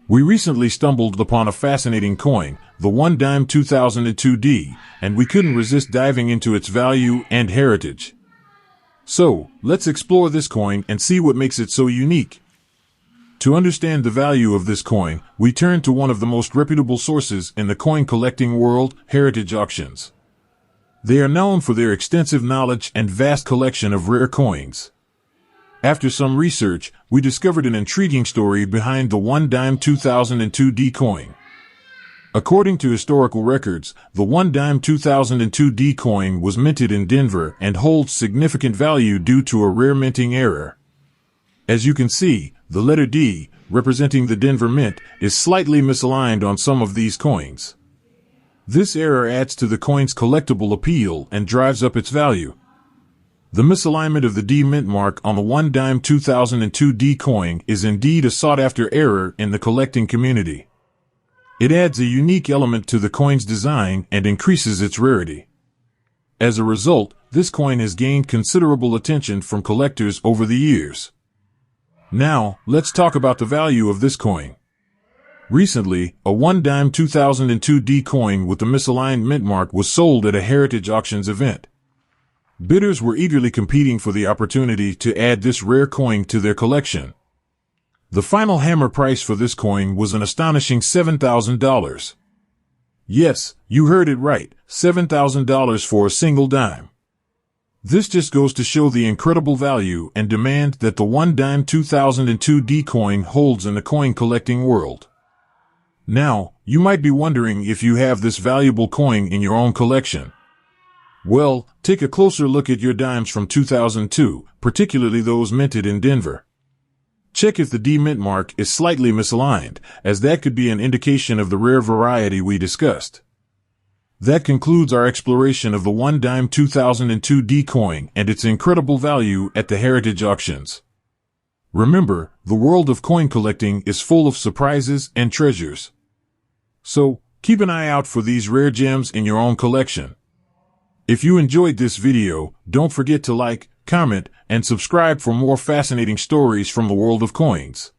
We recently stumbled upon a fascinating coin, the One Dime 2002D, and we couldn't resist diving into its value and heritage. So, let's explore this coin and see what makes it so unique. To understand the value of this coin, we turn to one of the most reputable sources in the coin collecting world, Heritage Auctions. They are known for their extensive knowledge and vast collection of rare coins. After some research, we discovered an intriguing story behind the One Dime 2002D coin. According to historical records, the One Dime 2002D coin was minted in Denver and holds significant value due to a rare minting error. As you can see, the letter D, representing the Denver Mint, is slightly misaligned on some of these coins. This error adds to the coin's collectible appeal and drives up its value. The misalignment of the D mint mark on the One Dime 2002D coin is indeed a sought-after error in the collecting community. It adds a unique element to the coin's design and increases its rarity. As a result, this coin has gained considerable attention from collectors over the years. Now, let's talk about the value of this coin. Recently, a One Dime 2002D coin with the misaligned mint mark was sold at a Heritage Auctions event. Bidders were eagerly competing for the opportunity to add this rare coin to their collection. The final hammer price for this coin was an astonishing $7,000. Yes, you heard it right, $7,000 for a single dime. This just goes to show the incredible value and demand that the One Dime 2002D coin holds in the coin collecting world. Now, you might be wondering if you have this valuable coin in your own collection. Well, take a closer look at your dimes from 2002, particularly those minted in Denver. Check if the D mint mark is slightly misaligned, as that could be an indication of the rare variety we discussed. That concludes our exploration of the One Dime 2002D coin and its incredible value at the Heritage Auctions. Remember, the world of coin collecting is full of surprises and treasures. So, keep an eye out for these rare gems in your own collection. If you enjoyed this video, don't forget to like, comment, and subscribe for more fascinating stories from the world of coins.